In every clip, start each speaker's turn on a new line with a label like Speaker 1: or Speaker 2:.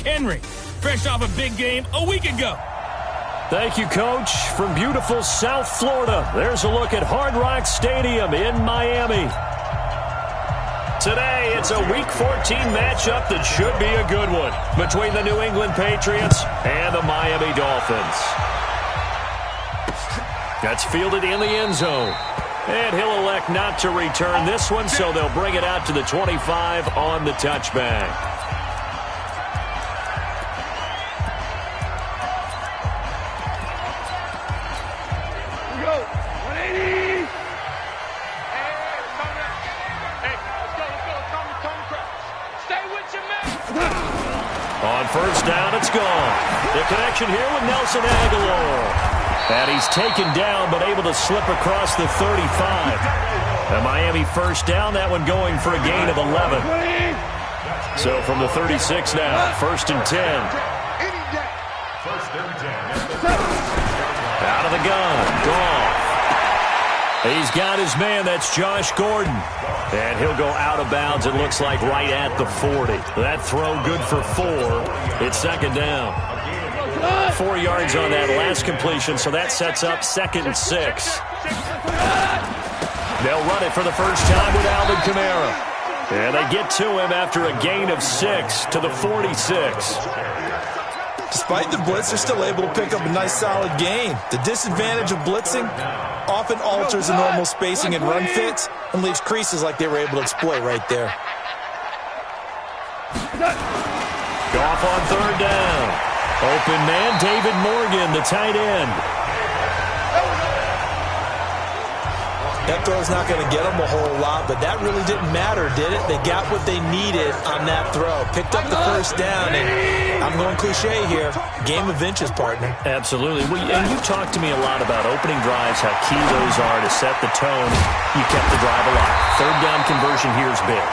Speaker 1: Henry, fresh off a big game a week ago.
Speaker 2: Thank you, Coach. From beautiful South Florida, there's a look at Hard Rock Stadium in Miami. Today, it's a Week 14 matchup that should be a good one between the New England Patriots and the Miami Dolphins. That's fielded in the end zone. And he'll elect not to return this one, so they'll bring it out to the 25 on the touchback. On first down, it's gone. The connection here with Nelson Aguilar. And he's taken down, but able to slip across the 35. A Miami first down, that one going for a gain of 11. So from the 36 now, first and 10. Out of the gun, Goff. He's got his man, that's Josh Gordon. And he'll go out of bounds, it looks like, right at the 40. That throw good for 4. It's second down. 4 yards on that last completion, so that sets up second and 6. They'll run it for the first time with Alvin Kamara. And they get to him after a gain of 6 to the 46.
Speaker 3: Despite the blitz, they're still able to pick up a nice solid gain. The disadvantage of blitzing often alters the normal spacing and run fits and leaves creases like they were able to exploit right there.
Speaker 2: Goff on third down. Open man, David Morgan, the tight end.
Speaker 3: That throw's not going to get them a whole lot, but that really didn't matter, did it? They got what they needed on that throw. Picked up the first down, and I'm going cliche here, game of inches, partner.
Speaker 2: Absolutely. Well, and you talked to me a lot about opening drives, how key those are to set the tone. You kept the drive alive. Third down conversion here is big.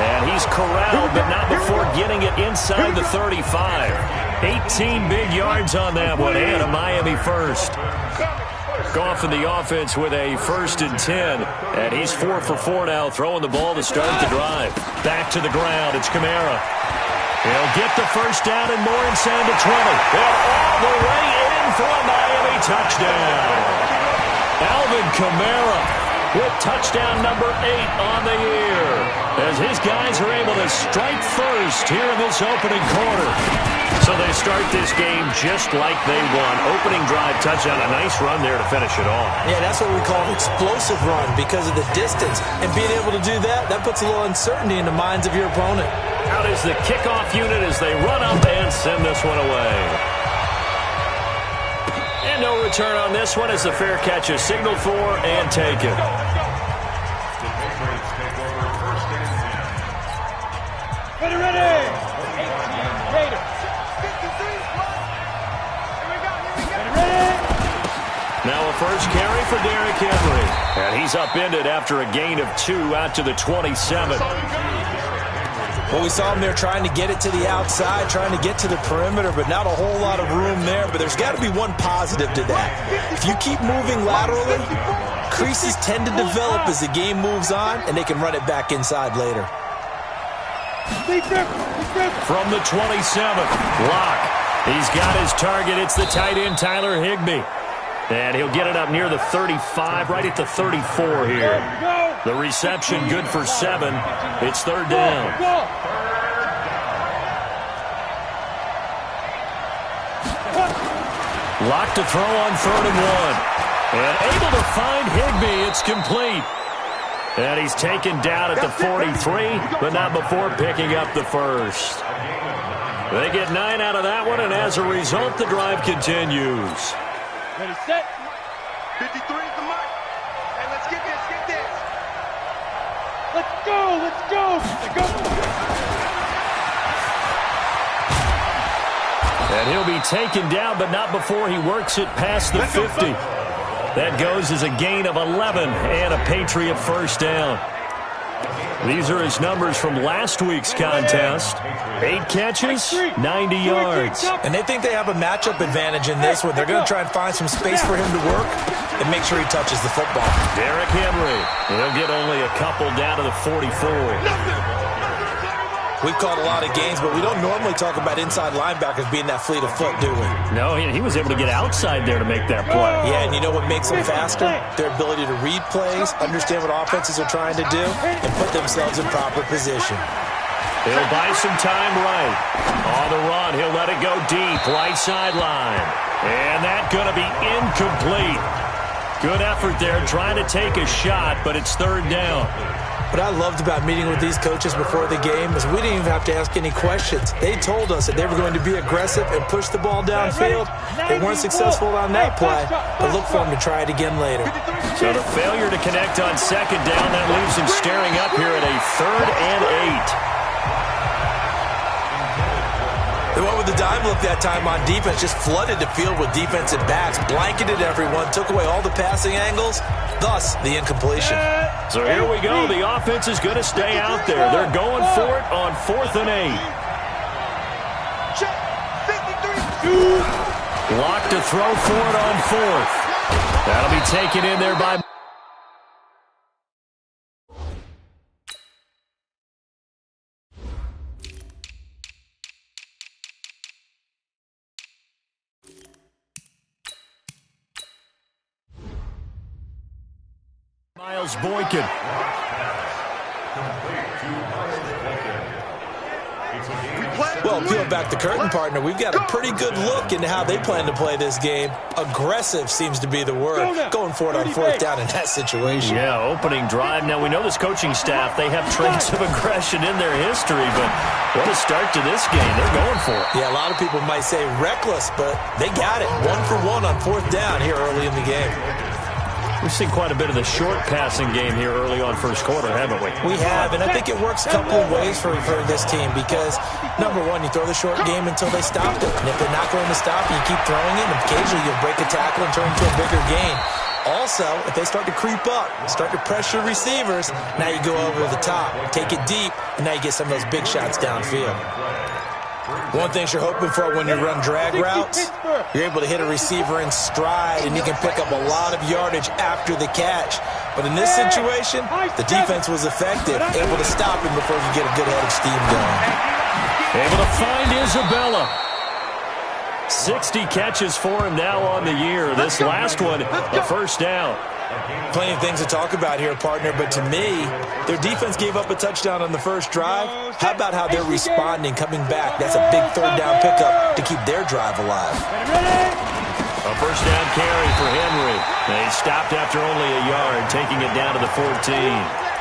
Speaker 2: And he's corralled, but not before getting it inside the 35. 18 big yards on that one, and a Miami first. Goff in the offense with a first and 10, and he's 4 for 4 now, throwing the ball to start the drive. Back to the ground, it's Kamara. He'll get the first down and more inside the 20. And all the way in for a Miami touchdown. Alvin Kamara with touchdown number 8 on the year, as his guys are able to strike first here in this opening quarter. So they start this game just like they won. Opening drive touchdown, a nice run there to finish it off.
Speaker 3: Yeah, that's what we call an explosive run because of the distance. And being able to do that, that puts a little uncertainty in the minds of your opponent.
Speaker 2: Out is the kickoff unit as they run up and send this one away. And no return on this one as the fair catch is signaled for and taken.
Speaker 1: Ready!
Speaker 2: Now a first carry for Derrick Henry. And he's upended after a gain of 2 out to the 27.
Speaker 3: Well, we saw him there trying to get it to the outside, trying to get to the perimeter, but not a whole lot of room there. But there's got to be one positive to that. If you keep moving laterally, creases tend to develop as the game moves on, and they can run it back inside later.
Speaker 2: From the 27, Locke. He's got his target. It's the tight end, Tyler Higbee. And he'll get it up near the 35, right at the 34 here. The reception good for 7. It's third down. Locke to throw on third and 1. And able to find Higbee. It's complete. And he's taken down at the 43, but not before picking up the first. They get 9 out of that one, and as a result, the drive continues.
Speaker 1: Ready, set.
Speaker 4: 53 is the mark. And let's get this,
Speaker 1: Let's go, let's go.
Speaker 2: And he'll be taken down, but not before he works it past the 50. That goes as a gain of 11 and a Patriot first down. These are his numbers from last week's contest. 8 catches, 90 yards.
Speaker 3: And they think they have a matchup advantage in this one. They're going to try and find some space for him to work and make sure he touches the football.
Speaker 2: Derrick Henry. He'll get only a couple down to the 44.
Speaker 3: We've caught a lot of games, but we don't normally talk about inside linebackers being that fleet of foot, do we?
Speaker 2: No, he was able to get outside there to make that play.
Speaker 3: Yeah, and you know what makes them faster? Their ability to read plays, understand what offenses are trying to do, and put themselves in proper position.
Speaker 2: He'll buy some time right. On the run, he'll let it go deep, right sideline. And that's going to be incomplete. Good effort there, trying to take a shot, but it's third down.
Speaker 3: What I loved about meeting with these coaches before the game is we didn't even have to ask any questions. They told us that they were going to be aggressive and push the ball downfield. They weren't successful on that play, but look for them to try it again later.
Speaker 2: So the failure to connect on second down, that leaves them staring up here at a 3rd and 8.
Speaker 3: They went with the dime look that time on defense, just flooded the field with defensive backs, blanketed everyone, took away all the passing angles, thus the incompletion.
Speaker 2: So here we go. The offense is going to stay out there. They're going for it on 4th and 8.
Speaker 4: Check. 53.
Speaker 2: Lock to throw for it on 4th. That'll be taken in there by... Miles Boykin.
Speaker 3: Well, peel back the curtain, partner. We've got a pretty good look into how they plan to play this game. Aggressive seems to be the word. Going for it on 4th down in that situation.
Speaker 2: Yeah, opening drive. Now, we know this coaching staff, they have traits of aggression in their history, but what a start to this game. They're going for it.
Speaker 3: Yeah, a lot of people might say reckless, but they got it. 1 for 1 on 4th down here early in the game.
Speaker 2: We've seen quite a bit of the short passing game here early on first quarter, haven't we?
Speaker 3: We have, and I think it works a couple of ways for this team because, number one, you throw the short game until they stop it. And if they're not going to stop it, you keep throwing it, and occasionally you'll break a tackle and turn into a bigger gain. Also, if they start to creep up, start to pressure receivers, now you go over the top, take it deep, and now you get some of those big shots downfield. One thing you're hoping for when you run drag routes, you're able to hit a receiver in stride, and you can pick up a lot of yardage after the catch. But in this situation, the defense was effective, able to stop him before you get a good head of steam going.
Speaker 2: Able to find Isabella. 60 catches for him now on the year. This last one, a first down.
Speaker 3: Plenty of things to talk about here, partner, but to me, their defense gave up a touchdown on the first drive. How about how they're responding, coming back? That's a big 3rd down pickup to keep their drive alive.
Speaker 2: A first down carry for Henry. They stopped after only a yard, taking it down to the 14.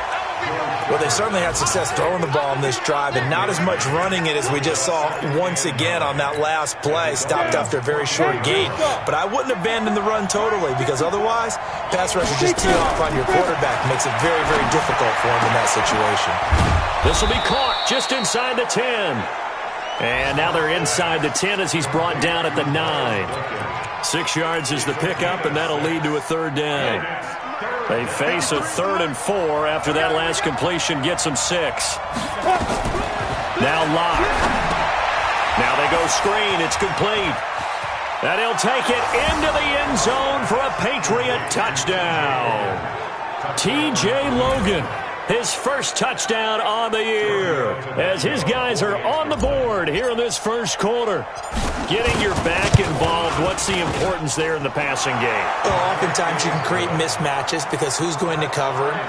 Speaker 3: Well, they certainly had success throwing the ball in this drive and not as much running it as we just saw once again on that last play. Stopped after a very short gain. But I wouldn't abandon the run totally because otherwise, pass rush will just tee off on your quarterback. Makes it very, very difficult for him in that situation.
Speaker 2: This will be caught just inside the 10. And now they're inside the 10 as he's brought down at the 9. 6 yards is the pickup, and that'll lead to a 3rd down. They face a 3rd and 4 after that last completion gets them 6. Now Locke. Now they go screen. It's complete. And he'll take it into the end zone for a Patriot touchdown. T.J. Logan, his first touchdown on the year, as his guys are on the board here in this first quarter. Getting your back involved, what's the importance there in the passing game?
Speaker 3: Well, oftentimes you can create mismatches because who's going to cover him,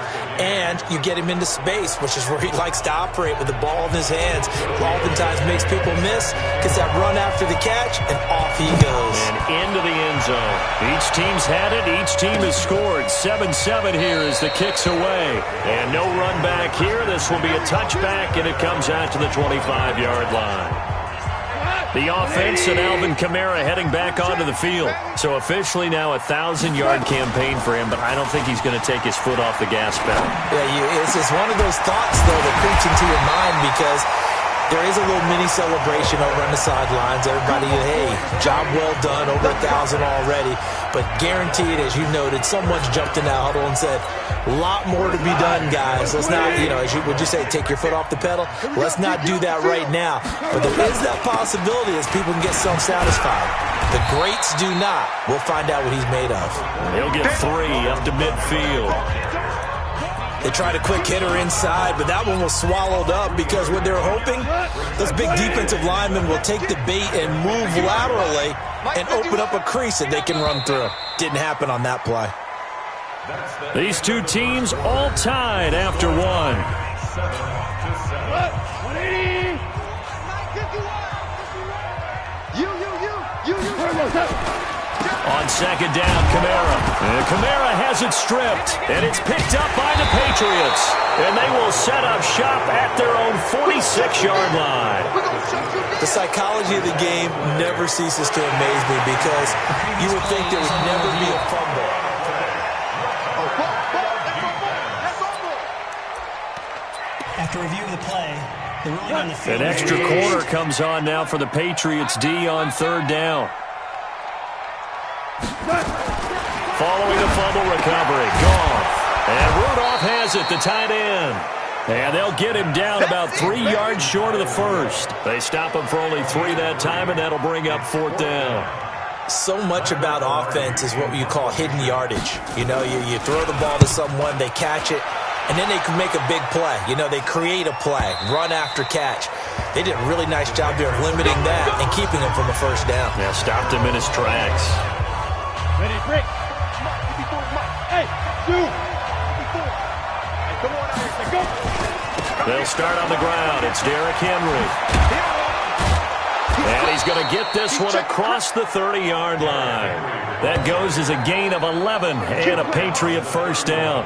Speaker 3: and you get him into space, which is where he likes to operate with the ball in his hands. Oftentimes makes people miss, gets that run after the catch, and off he goes.
Speaker 2: And into the end zone. Each team's had it. Each team has scored. 7-7 here as the kick's away. And no run back here. This will be a touchback, and it comes out to the 25-yard line. The offense and Alvin Kamara heading back onto the field. So officially now a 1,000-yard campaign for him, but I don't think he's going to take his foot off the gas pedal.
Speaker 3: Yeah, it's one of those thoughts, though, that creeps into your mind because there is a little mini celebration over on the sidelines. Everybody, hey, job well done, over 1,000 already. But guaranteed, as you noted, someone's jumped in that huddle and said, a lot more to be done, guys. Let's not, would you say, take your foot off the pedal? Let's not do that right now. But there is that possibility as people can get self-satisfied. The greats do not. We'll find out what he's made of.
Speaker 2: He'll get 3 up to midfield.
Speaker 3: They tried a quick hitter inside, but that one was swallowed up because what they're hoping, those big defensive linemen will take the bait and move laterally and open up a crease that they can run through. Didn't happen on that play.
Speaker 2: These two teams all tied after one.
Speaker 1: 180.
Speaker 2: On second down, Kamara. And Kamara has it stripped, and it's picked up by the Patriots. And they will set up shop at their own 46-yard line.
Speaker 3: The psychology of the game never ceases to amaze me because you would think there would never be a fumble.
Speaker 5: After review of the play, the ruling on the field.
Speaker 2: An extra corner comes on now for the Patriots D on third down. Following a fumble recovery, Goff. And Rudolph has it, the tight end. And they'll get him down about 3 yards short of the first. They stop him for only 3 that time, and that'll bring up fourth down.
Speaker 3: So much about offense is what you call hidden yardage. You know, you throw the ball to someone, they catch it, and then they can make a big play. You know, they create a play, run after catch. They did a really nice job there of limiting that and keeping him from a first down.
Speaker 2: Yeah, stopped him in his tracks.
Speaker 1: Ready, break. Hey, two. Come on out here. Go.
Speaker 2: They'll start on the ground. It's Derrick Henry. And he's going to get this one across the 30-yard line. That goes as a gain of 11 and a Patriot first down.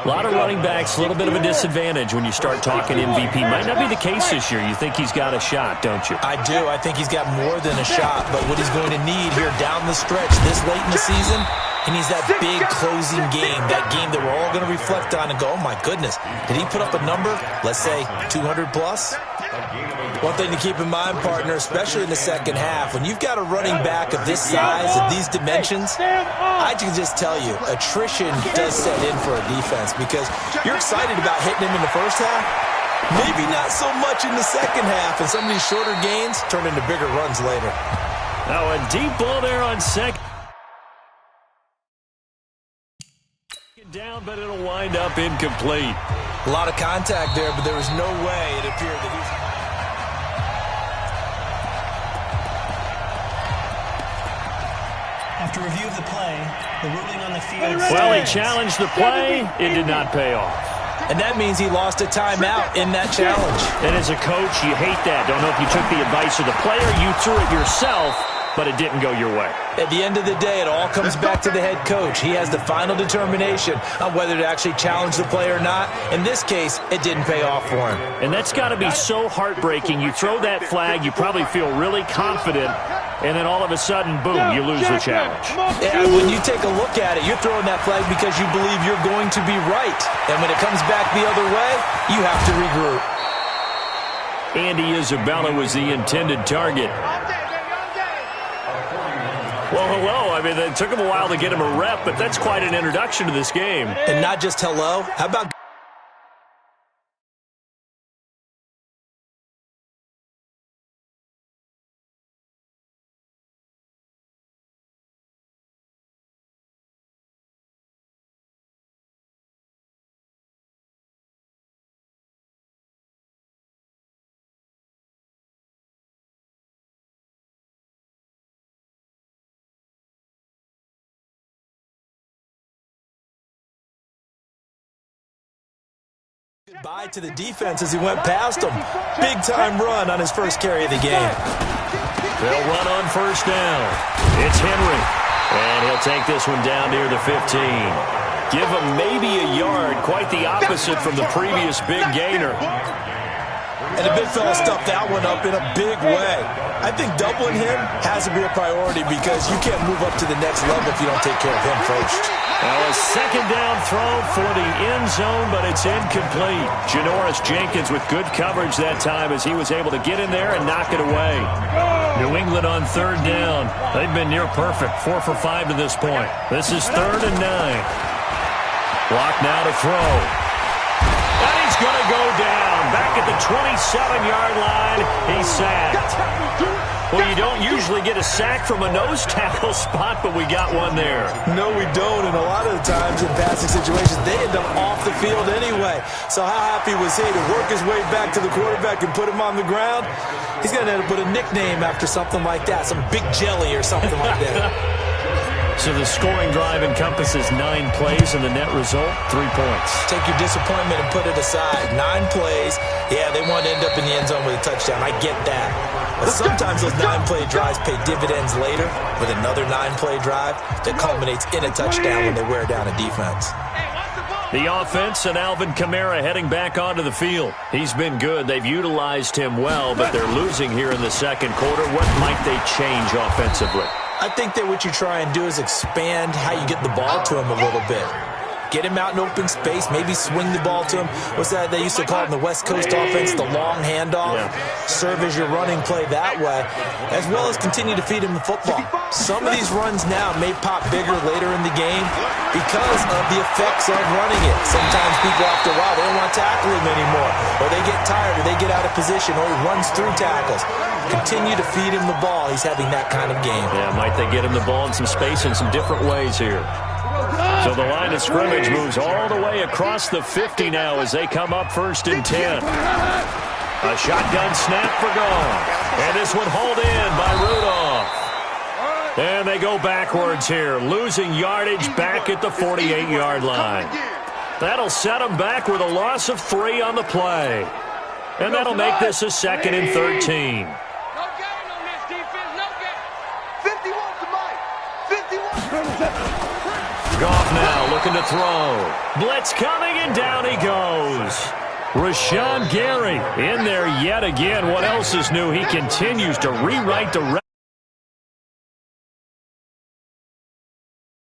Speaker 2: A lot of running backs, a little bit of a disadvantage when you start talking MVP. Might not be the case this year. You think he's got a shot, don't you?
Speaker 3: I do. I think he's got more than a shot. But what he's going to need here down the stretch this late in the season, he needs that big closing game, that game that we're all going to reflect on and go, oh, my goodness, did he put up a number, let's say 200 plus? One thing to keep in mind, partner, especially in the second half, when you've got a running back of this size, of these dimensions, I can just tell you, attrition does set in for a defense because you're excited about hitting him in the first half. Maybe not so much in the second half, and some of these shorter gains turn into bigger runs later.
Speaker 2: Now a deep ball there on second. Down, but it'll wind up incomplete.
Speaker 3: A lot of contact there, but there was no way it appeared that he's...
Speaker 5: After review of the play, the ruling on the field.
Speaker 2: Well, he challenged the play. It did not pay off.
Speaker 3: And that means he lost a timeout in that challenge.
Speaker 2: And as a coach, you hate that. Don't know if you took the advice of the player, you threw it yourself, but it didn't go your way.
Speaker 3: At the end of the day, it all comes back to the head coach. He has the final determination on whether to actually challenge the play or not. In this case, it didn't pay off for him.
Speaker 2: And that's got to be so heartbreaking. You throw that flag, you probably feel really confident, and then all of a sudden, boom, you lose the challenge.
Speaker 3: Yeah, when you take a look at it, you're throwing that flag because you believe you're going to be right. And when it comes back the other way, you have to regroup.
Speaker 2: Andy Isabella was the intended target. Well, hello. I mean, it took him a while to get him a rep, but that's quite an introduction to this game.
Speaker 3: And not just hello. How about... Goodbye to the defense as he went past him. Big-time run on his first carry of the game.
Speaker 2: They'll run on first down. It's Henry. And he'll take this one down near the 15. Give him maybe a yard. Quite the opposite from the previous big gainer.
Speaker 3: And the big fella stuffed that one up in a big way. I think doubling him has to be a priority because you can't move up to the next level if you don't take care of him first.
Speaker 2: Now a second down throw for the end zone, but it's incomplete. Janoris Jenkins with good coverage that time as he was able to get in there and knock it away. New England on third down. They've been near perfect, 4 for 5 to this point. This is 3rd and 9. Block now to throw. And he's going to go down. Back at the 27-yard line, he's sacked. Well, you don't usually get a sack from a nose tackle spot, but we got one there.
Speaker 3: No, we don't, and a lot of the times in passing situations, they end up off the field anyway. So how happy was he to work his way back to the quarterback and put him on the ground? He's going to end up with a nickname after something like that, some Big Jelly or something like that.
Speaker 2: So the scoring drive encompasses 9 plays, and the net result, 3 points.
Speaker 3: Take your disappointment and put it aside. 9 plays. Yeah, they want to end up in the end zone with a touchdown. I get that. But sometimes those 9-play drives pay dividends later with another 9-play drive that culminates in a touchdown when they wear down a defense.
Speaker 2: The offense and Alvin Kamara heading back onto the field. He's been good. They've utilized him well, but they're losing here in the second quarter. What might they change offensively?
Speaker 3: I think that what you try and do is expand how you get the ball to him a little bit. Get him out in open space, maybe swing the ball to him. What's that they used to call it in the West Coast offense, the long handoff? Yeah. Serve as your running play that way, as well as continue to feed him the football. Some of these runs now may pop bigger later in the game because of the effects of running it. Sometimes people after a while, they don't want to tackle him anymore, or they get tired, or they get out of position, or he runs through tackles. Continue to feed him the ball. He's having that kind of game.
Speaker 2: Yeah, might they get him the ball in some space in some different ways here. So the line of scrimmage moves all the way across the 50 now as they come up 1st and 10. A shotgun snap for goal. And this one hauled in by Rudolph. And they go backwards here, losing yardage back at the 48-yard line. That'll set them back with a loss of 3 on the play. And that'll make this a 2nd and 13. Goff now looking to throw. Blitz coming, and down he goes. Rashawn Gary in there yet again. What else is new? He continues to rewrite the